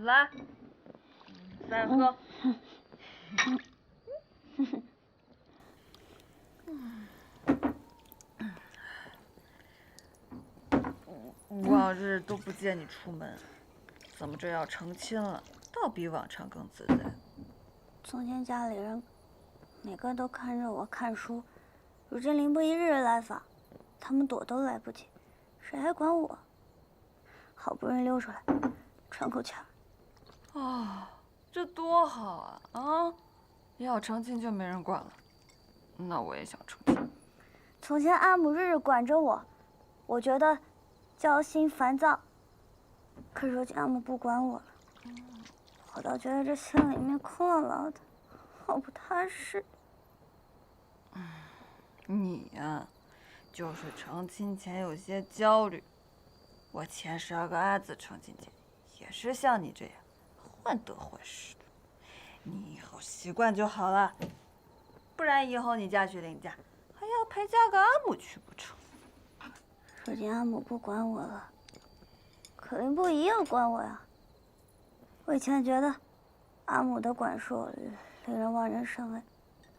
来，再喝。往日都不见你出门，怎么这要成亲了，倒比往常更自在？从前家里人每个都看着我看书，如今林不一日日来访，他们躲都来不及，谁还管我？好不容易溜出来，喘口气儿。哦，这多好啊！啊，要成亲就没人管了。那我也想成亲。从前阿母日日管着我，我觉得焦心烦躁。可如今阿母不管我了，我倒觉得这心里面空落落的，好不踏实。你呀，就是成亲前有些焦虑。我前12个阿紫成亲前也是像你这样患得患失的，你以后习惯就好了。不然以后你嫁去林家，还要陪嫁个阿母去不成？如今阿母不管我了，可林不一要管我呀。我以前觉得阿母的管束令人望人生畏，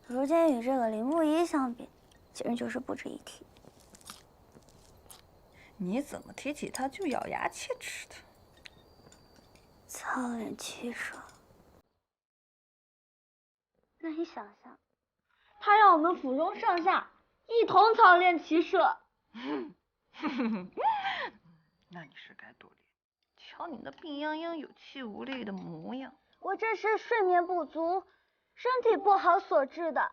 如今与这个林不一相比，简直就是不值一提。你怎么提起他就咬牙切齿的？操练骑射。那你想想，他让我们府中上下一同操练骑射。那你是该多练。瞧你那病殃殃、有气无力的模样，我这是睡眠不足，身体不好所致的。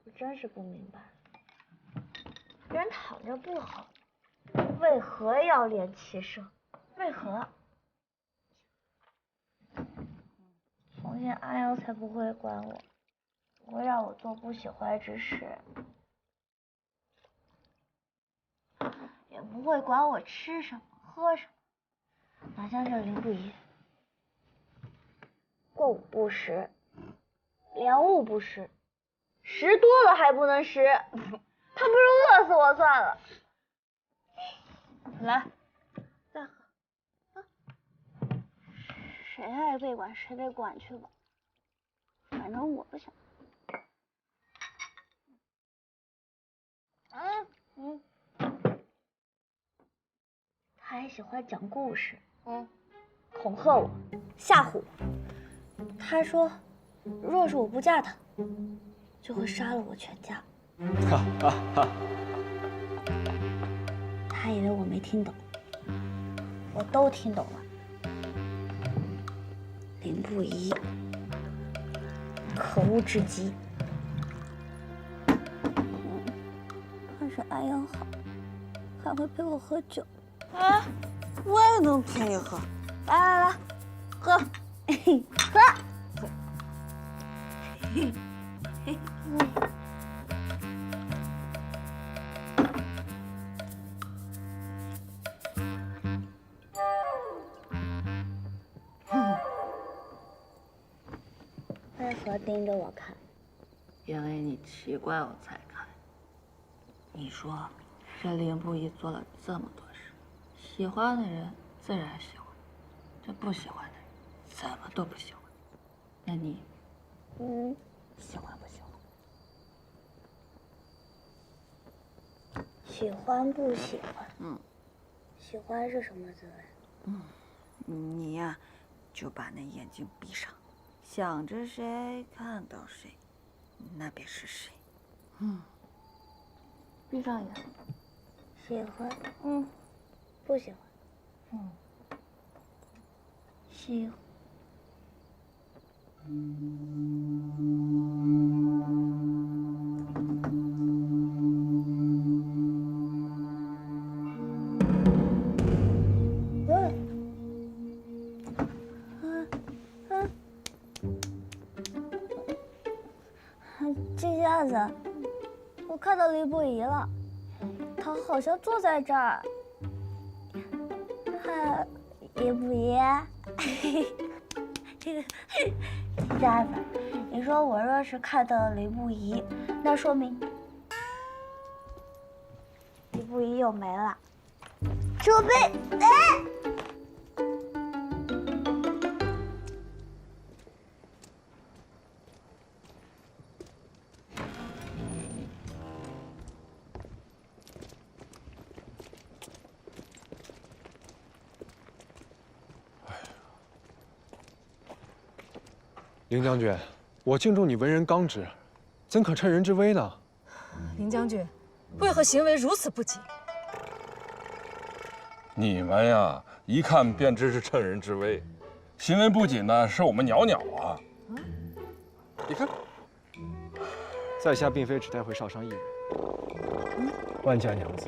我真是不明白，人躺着不好，为何要练骑射？为何？从前阿瑶才不会管我，不会让我做不喜欢之事，也不会管我吃什么喝什么。哪像这林不疑，过午不食，粮物不食，食多了还不能食，他不如饿死我算了。来，再喝。啊，谁爱被管谁被管去吧，反正我不想。他还喜欢讲故事，恐吓我，吓唬我。他说，若是我不嫁他，就会杀了我全家。他以为我没听懂，我都听懂了。林不疑，可恶至极。还是安阳好，还会陪我喝酒。啊，我也能陪你喝。来来来，喝，喝。为何盯着我看？因为你奇怪我才看。你说，这林不疑做了这么多事，喜欢的人自然喜欢，这不喜欢的人怎么都不喜欢。那你，喜欢不喜欢？喜欢不喜欢？喜欢是什么滋味？你呀，就把那眼睛闭上，想着谁看到谁，那便是谁。闭上眼。喜欢，不喜欢，喜欢。这下子，我看到林不疑了，他好像坐在这儿。林不疑，家子，你说我若是看到了林不疑，那说明林不疑又没了。准备，林将军，我敬重你为人刚直，怎可趁人之危呢？林将军，为何行为如此不谨？你们呀，一看便知是趁人之危，行为不谨呢，是我们袅袅啊。你看，在下并非只带回少商一人，万家娘子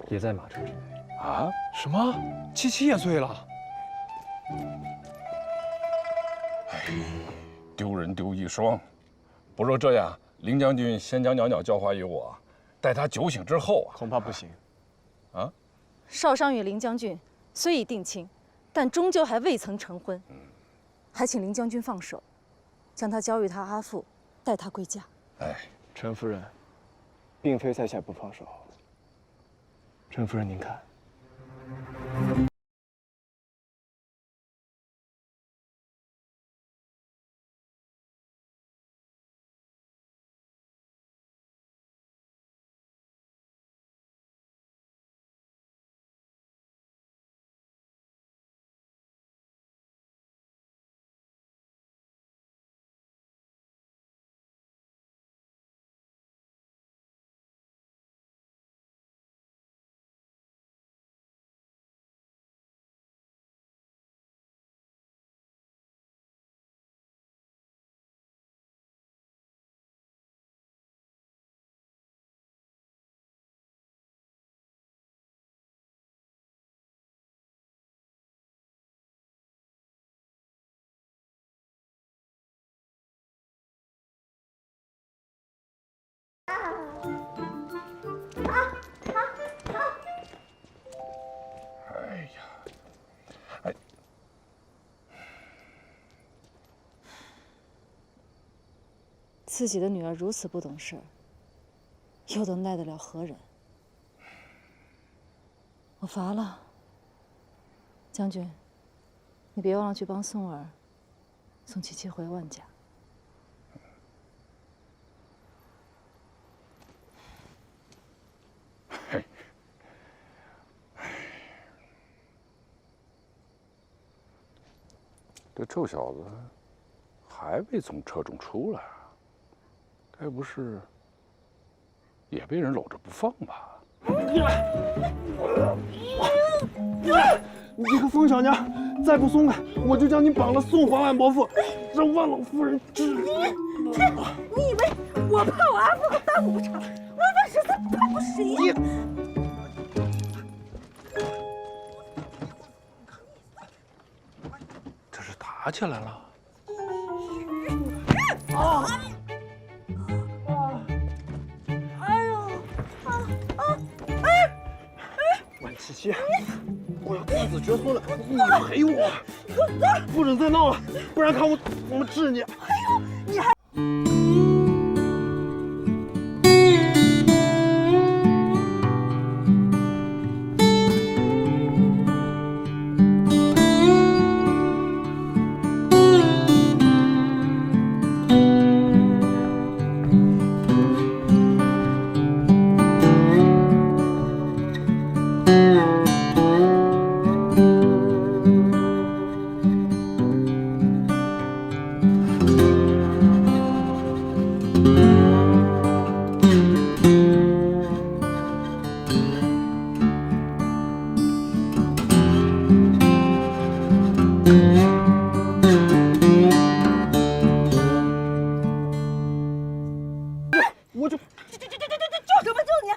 也在马车之内。啊？什么？七七也醉了？丢人丢一双。不若这样，林将军先将袅袅教化于我，待他酒醒之后啊，恐怕不行。啊？少商与林将军虽已定亲，但终究还未曾成婚，还请林将军放手，将他交予他阿父，待他归家。哎，陈夫人，并非在下不放手。陈夫人，您看。哎呀，哎，自己的女儿如此不懂事，又能奈得了何人？我乏了。将军，你别忘了去帮宋儿送七七回万家。嘿，这臭小子还未从车中出来啊，该不是也被人搂着不放吧？你这个疯小娘，再不松开，我就将你绑了送还万伯父，让万老夫人治理。你以为我怕我阿父和大母不成？我万实在怕过谁？这是打起来了。万七七，我要断子绝孙了，你陪我，不准再闹了，不然看我们治你。救什么救你？